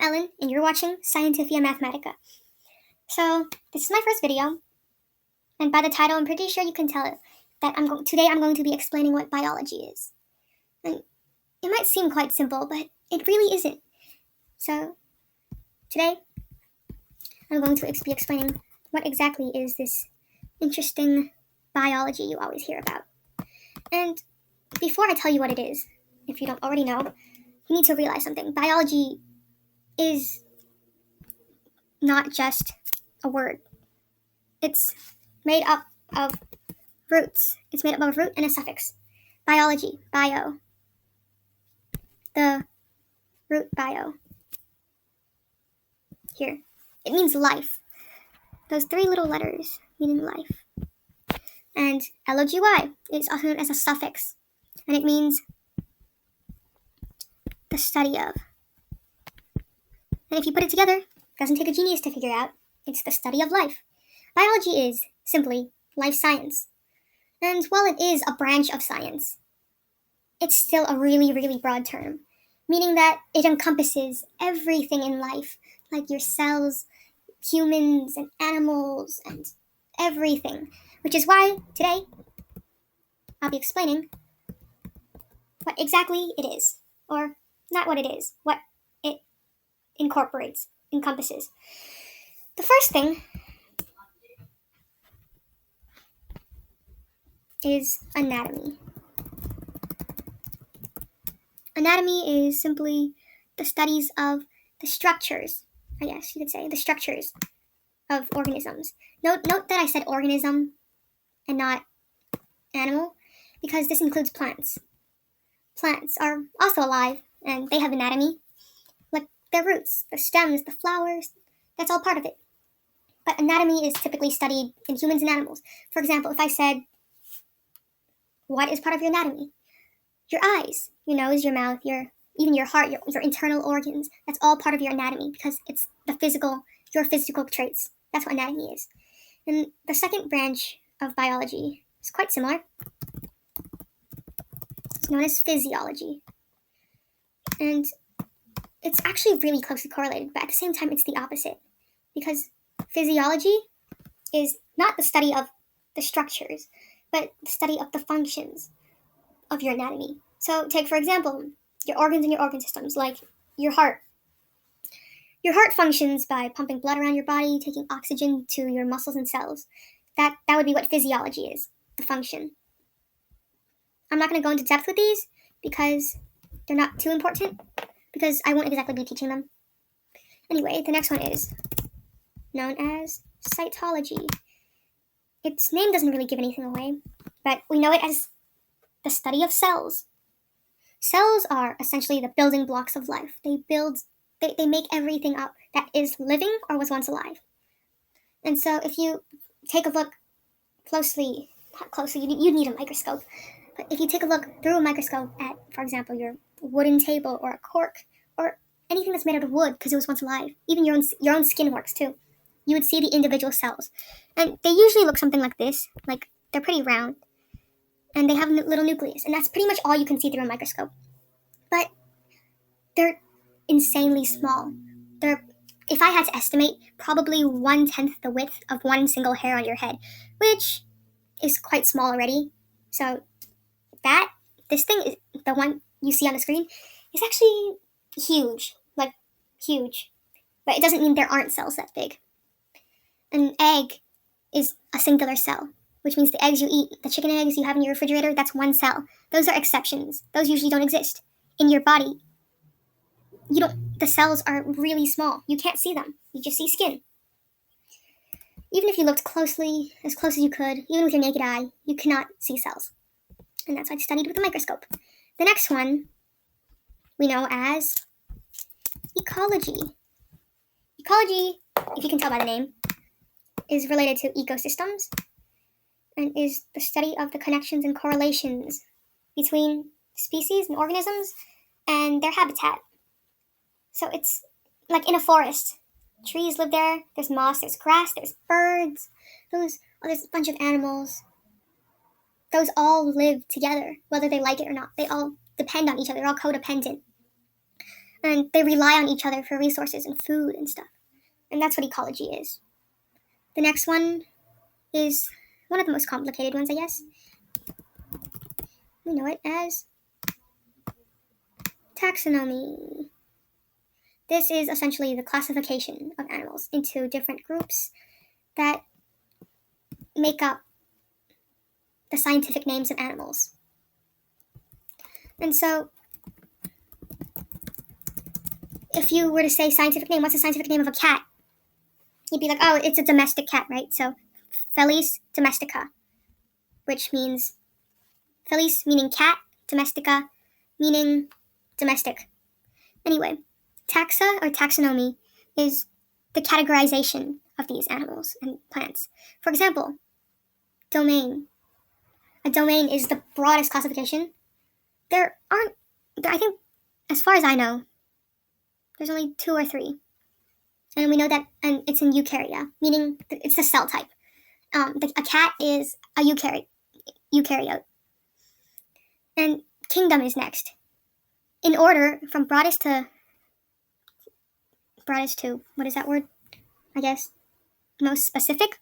Ellen, and you're watching Scientifia Mathematica. So, this is my first video, and by the title, I'm pretty sure you can tell that today I'm going to be explaining what biology is. And it might seem quite simple, but it really isn't. So, today, I'm going to be explaining what exactly is this interesting biology you always hear about. And before I tell you what it is, if you don't already know, you need to realize something. Biology is not just a word. It's made up of roots. It's made up of a root and a suffix. Biology, bio. The root bio. Here. It means life. Those three little letters meaning life. And logy is also known as a suffix. And it means the study of. And if you put it together, it doesn't take a genius to figure out. It's the study of life. Biology is simply life science. And while it is a branch of science, it's still a really, really broad term, meaning that it encompasses everything in life, like your cells, humans, and animals, and everything. Which is why today I'll be explaining what exactly it is, or not what it is, what it encompasses. The first thing is anatomy. Anatomy is simply the studies of the structures, I guess you could say, the structures of organisms. Note that I said organism and not animal, because this includes plants. Plants are also alive, and they have anatomy, like their roots, the stems, the flowers, that's all part of it. But anatomy is typically studied in humans and animals. For example, if I said, what is part of your anatomy? Your eyes, your nose, your mouth, even your heart, your internal organs. That's all part of your anatomy because it's your physical traits. That's what anatomy is. And the second branch of biology is quite similar. It's known as physiology. And it's actually really closely correlated, but at the same time, it's the opposite. Because physiology is not the study of the structures, but the study of the functions of your anatomy. So take, for example, your organs and your organ systems, like your heart. Your heart functions by pumping blood around your body, taking oxygen to your muscles and cells. That would be what physiology is, the function. I'm not going to go into depth with these because they're not too important, because I won't exactly be teaching them. Anyway, the next one is known as cytology. Its name doesn't really give anything away, but we know it as the study of cells. Cells are essentially the building blocks of life. They make everything up that is living or was once alive. And so if you take a look closely, not closely, you need a microscope, but if you take a look through a microscope at, for example, your wooden table or a cork or anything that's made out of wood because it was once alive, even your own skin works too, you would see the individual cells. And they usually look something like this, like they're pretty round. And they have a little nucleus, and that's pretty much all you can see through a microscope. But they're insanely small. If I had to estimate, probably 1/10 the width of one single hair on your head, which is quite small already. So this thing is the one you see on the screen is actually huge, like huge. But it doesn't mean there aren't cells that big. An egg is a singular cell, which means the eggs you eat, the chicken eggs you have in your refrigerator, that's one cell. Those are exceptions. Those usually don't exist. In your body, the cells are really small. You can't see them. You just see skin. Even if you looked closely, as close as you could, even with your naked eye, you cannot see cells. And that's why it's studied with a microscope. The next one we know as ecology. Ecology, if you can tell by the name, is related to ecosystems and is the study of the connections and correlations between species and organisms and their habitat. So it's like in a forest. Trees live there, there's moss, there's grass, there's birds, there's a bunch of animals. Those all live together, whether they like it or not. They all depend on each other, they're all codependent. And they rely on each other for resources and food and stuff. And that's what ecology is. The next one is one of the most complicated ones, I guess. We know it as taxonomy. This is essentially the classification of animals into different groups that make up the scientific names of animals. And so, if you were to say scientific name, what's the scientific name of a cat? You'd be like, oh, it's a domestic cat, right? So, Felis domestica, which means Felis meaning cat, domestica meaning domestic. Anyway, taxa or taxonomy is the categorization of these animals and plants. For example, domain. A domain is the broadest classification. I think, as far as I know, there's only 2 or 3. And we know that and it's in eukarya, meaning it's the cell type. A cat is a eukaryote. And kingdom is next. In order, from broadest to, what is that word? I guess, most specific.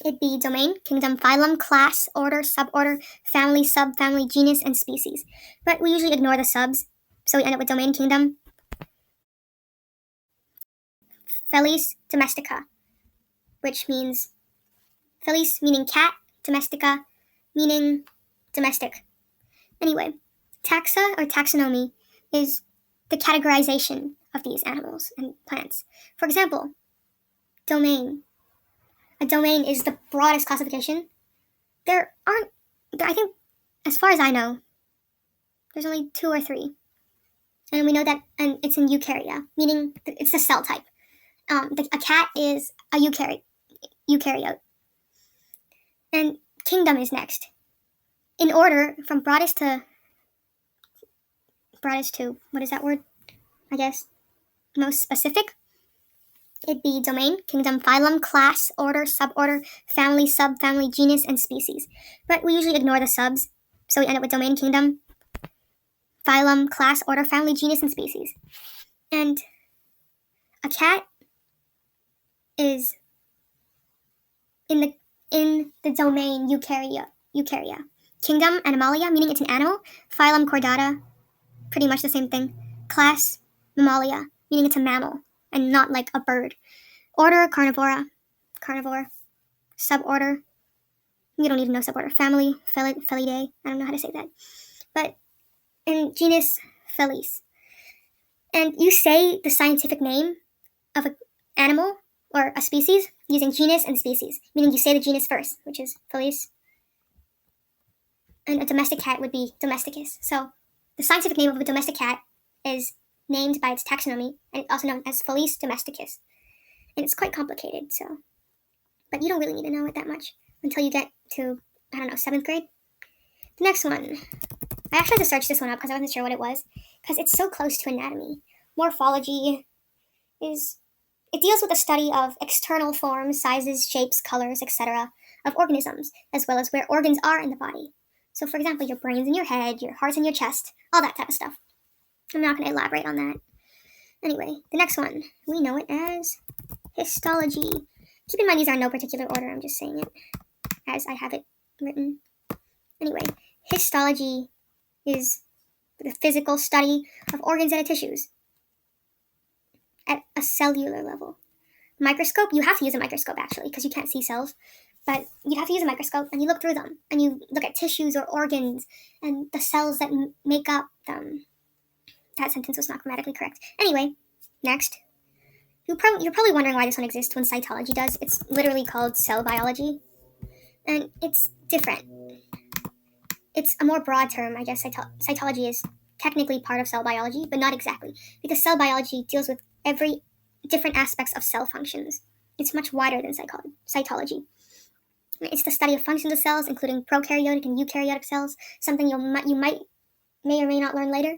It'd be domain, kingdom, phylum, class, order, suborder, family, subfamily, genus, and species. But we usually ignore the subs, so we end up with domain, kingdom, Felis domestica, which means Felis meaning cat, domestica meaning domestic. Anyway, taxa or taxonomy is the categorization of these animals and plants. For example, domain. A domain is the broadest classification. I think, as far as I know, there's only 2 or 3. And we know that and it's in eukarya, meaning it's the cell type. A cat is a eukaryote. And kingdom is next. In order, from broadest to, what is that word? I guess, most specific. It'd be domain, kingdom, phylum, class, order, suborder, family, subfamily, genus, and species. But we usually ignore the subs, so we end up with domain, kingdom, phylum, class, order, family, genus, and species. And a cat is in the domain eukarya. Kingdom, Animalia, meaning it's an animal. Phylum, Chordata, pretty much the same thing. Class, Mammalia, meaning it's a mammal and not like a bird. Order, carnivore. Suborder, you don't need to know suborder. Family, Felidae, I don't know how to say that. But, and genus, Felis. And you say the scientific name of an animal or a species using genus and species, meaning you say the genus first, which is Felis. And a domestic cat would be Domesticus. So the scientific name of a domestic cat is named by its taxonomy, and it's also known as Felis domesticus. And it's quite complicated, so. But you don't really need to know it that much until you get to, 7th grade. The next one. I actually had to search this one up because I wasn't sure what it was, because it's so close to anatomy. Morphology it deals with the study of external forms, sizes, shapes, colors, etc. of organisms, as well as where organs are in the body. So, for example, your brain's in your head, your heart's in your chest, all that type of stuff. I'm not going to elaborate on that. Anyway, the next one. We know it as histology. Keep in mind these are in no particular order. I'm just saying it as I have it written. Anyway, histology is the physical study of organs and tissues at a cellular level. Microscope, you have to use a microscope actually because you can't see cells. But you have to use a microscope and you look through them and you look at tissues or organs and the cells that make up them. That sentence was not grammatically correct. Anyway, next. You're probably wondering why this one exists when cytology does. It's literally called cell biology. And it's different. It's a more broad term. I guess cytology is technically part of cell biology, but not exactly. Because cell biology deals with every different aspects of cell functions. It's much wider than cytology. It's the study of functions of cells, including prokaryotic and eukaryotic cells, something you may or may not learn later.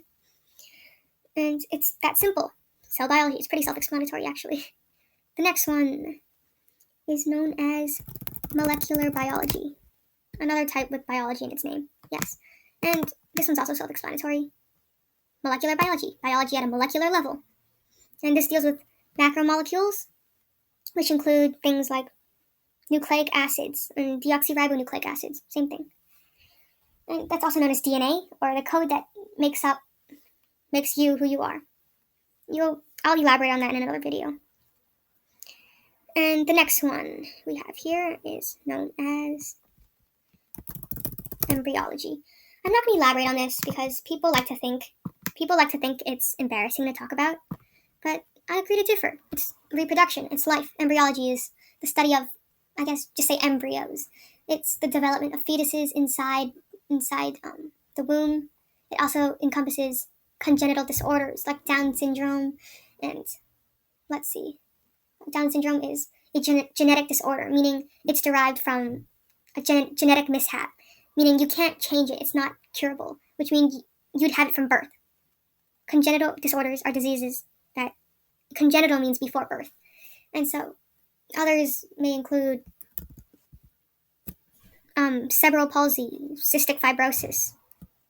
And it's that simple. Cell biology is pretty self-explanatory, actually. The next one is known as molecular biology. Another type with biology in its name, yes. And this one's also self-explanatory. molecular biology, biology at a molecular level. And this deals with macromolecules, which include things like nucleic acids and deoxyribonucleic acids, same thing. And that's also known as DNA, or the code that makes you who you are. I'll elaborate on that in another video. And the next one we have here is known as embryology. I'm not going to elaborate on this because people like to think it's embarrassing to talk about, but I agree to differ. It's reproduction, it's life. Embryology is the study of, I guess, just say embryos. It's the development of fetuses inside the womb. It also encompasses congenital disorders like Down syndrome, and let's see. Down syndrome is a genetic disorder, meaning it's derived from a genetic mishap, meaning you can't change it. It's not curable, which means you'd have it from birth. Congenital disorders are diseases that congenital means before birth. And so others may include cerebral palsy, cystic fibrosis,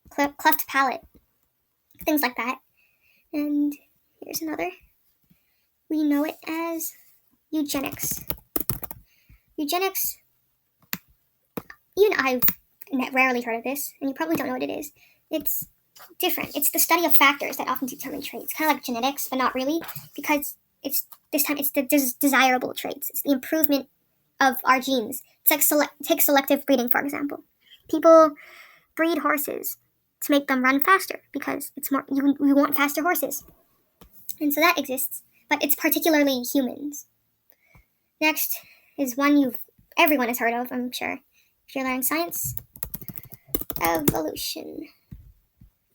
cleft palate, things like that. And here's another. We know it as eugenics. Eugenics, even I've rarely heard of this, and you probably don't know what it is. It's different. It's the study of factors that often determine traits, kind of like genetics, but not really, because it's the desirable traits. It's the improvement of our genes. It's like take selective breeding, for example. People breed horses to make them run faster because it's more we want faster horses, and so that exists. But it's particularly humans. Next is one everyone has heard of, I'm sure, if you're learning science. Evolution.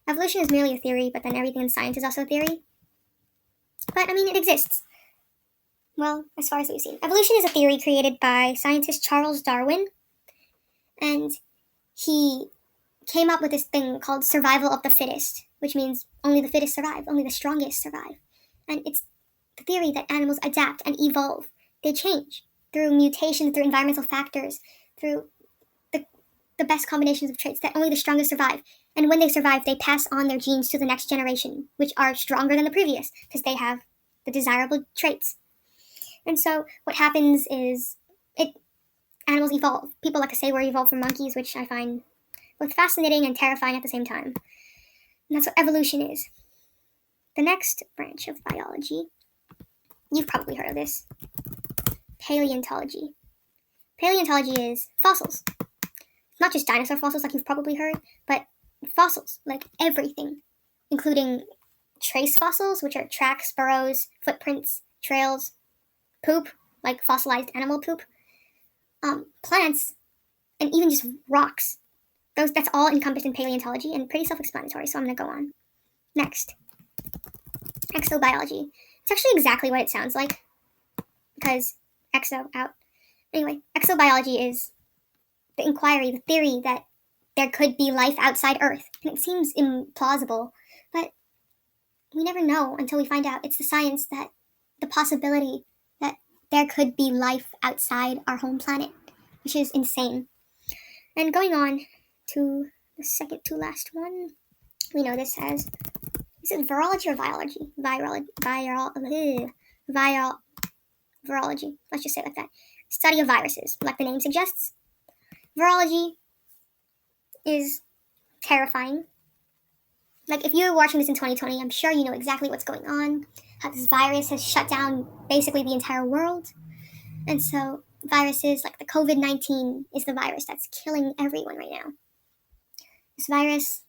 Evolution is merely a theory, but then everything in science is also a theory. But, I mean, it exists. Well, as far as we've seen. Evolution is a theory created by scientist Charles Darwin, and he came up with this thing called survival of the fittest, which means only the fittest survive, only the strongest survive. And it's the theory that animals adapt and evolve. They change through mutation, through environmental factors, through the best combinations of traits, that only the strongest survive. And when they survive, they pass on their genes to the next generation, which are stronger than the previous, because they have the desirable traits. And so what happens is animals evolve. People like to say we're evolved from monkeys, which I find both fascinating and terrifying at the same time. And that's what evolution is. The next branch of biology, you've probably heard of this. Paleontology. Paleontology is fossils. Not just dinosaur fossils like you've probably heard, but fossils, like everything, including trace fossils, which are tracks, burrows, footprints, trails, poop, like fossilized animal poop, plants, and even just rocks. That's all encompassed in paleontology and pretty self-explanatory, so I'm going to go on. Next, exobiology. It's actually exactly what it sounds like, because exo, out. Anyway, exobiology is the inquiry, the theory that there could be life outside Earth. And it seems implausible, but we never know until we find out. It's the science that the possibility that there could be life outside our home planet, which is insane. And going on to the second to last one, we know this as, is it virology or virology? Virology. Let's just say it like that. Study of viruses, like the name suggests. Virology is terrifying. Like, if you're watching this in 2020, I'm sure you know exactly what's going on, how this virus has shut down basically the entire world. And so viruses like the COVID-19 is the virus that's killing everyone right now. This virus,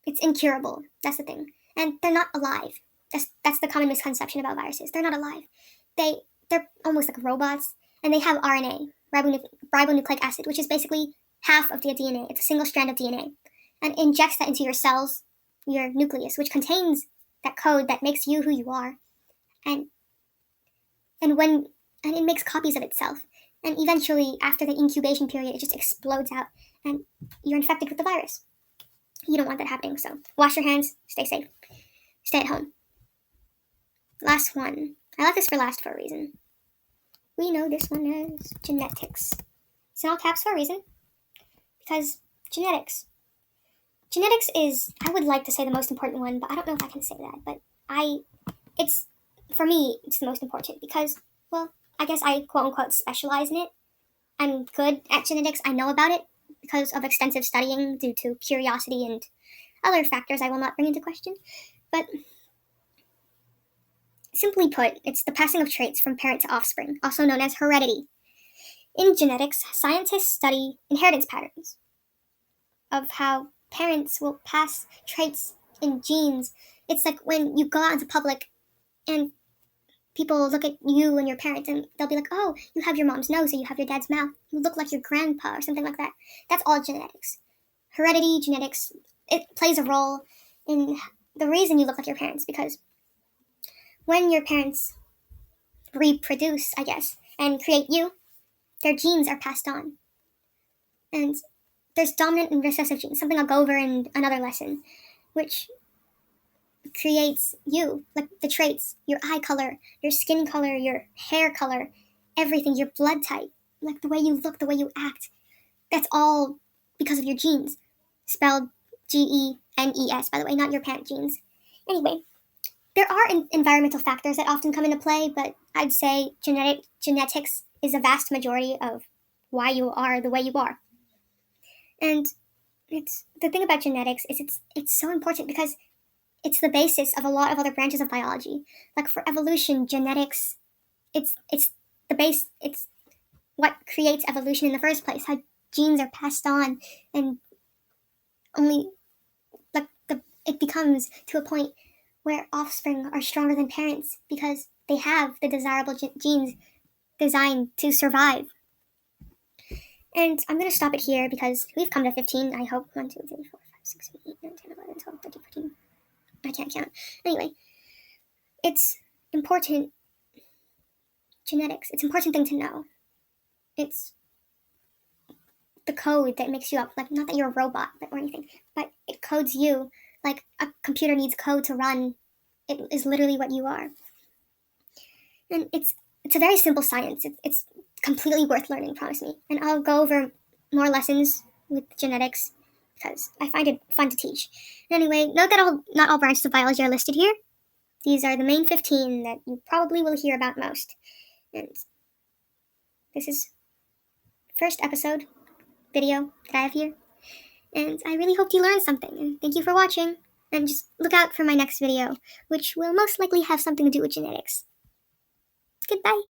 it's incurable. That's the thing. And they're not alive. That's the common misconception about viruses. They're not alive. They're almost like robots, and they have RNA, ribonucleic acid, which is basically half of the DNA. It's a single strand of DNA. And injects that into your cells, your nucleus, which contains that code that makes you who you are. And it makes copies of itself. And eventually, after the incubation period, it just explodes out, and you're infected with the virus. You don't want that happening, so wash your hands, stay safe, stay at home. Last one. I left this for last for a reason. We know this one as genetics. It's in all caps for a reason, because genetics genetics is, I would like to say, the most important one, but I don't know if I can say that. But it's, for me, it's the most important because, well, I guess I quote unquote specialize in it. I'm good at genetics. I know about it because of extensive studying due to curiosity and other factors I will not bring into question. But simply put, it's the passing of traits from parent to offspring, also known as heredity. In genetics, scientists study inheritance patterns of how parents will pass traits in genes. It's like when you go out into public and people look at you and your parents and they'll be like, oh, you have your mom's nose or you have your dad's mouth. You look like your grandpa or something like that. That's all genetics. Heredity, genetics, it plays a role in the reason you look like your parents, because when your parents reproduce, I guess, and create you, their genes are passed on. And there's dominant and recessive genes, something I'll go over in another lesson, which creates you, like the traits, your eye color, your skin color, your hair color, everything, your blood type, like the way you look, the way you act. That's all because of your genes. Spelled Genes, by the way, not your parent genes. Anyway, there are environmental factors that often come into play, but I'd say genetics is a vast majority of why you are the way you are. And it's the thing about genetics is it's so important because it's the basis of a lot of other branches of biology. Like for evolution, genetics, it's the base. It's what creates evolution in the first place. How genes are passed on, and only like it becomes to a point where offspring are stronger than parents because they have the desirable genes designed to survive. And I'm going to stop it here because we've come to 15, I hope. 1, 2, 3, 4, 5, 6, 7, 8, 9, 10, 11, 12, 13, 14. I can't count. Anyway, it's important. Genetics, it's an important thing to know. It's the code that makes you up. Like, not that you're a robot or anything, but it codes you. Like a computer needs code to run. It is literally what you are. And it's a very simple science. It's completely worth learning, promise me. And I'll go over more lessons with genetics because I find it fun to teach. And anyway, note that not all branches of biology are listed here. These are the main 15 that you probably will hear about most. And this is first episode video that I have here. And I really hope you learned something. And thank you for watching. And just look out for my next video, which will most likely have something to do with genetics. Goodbye.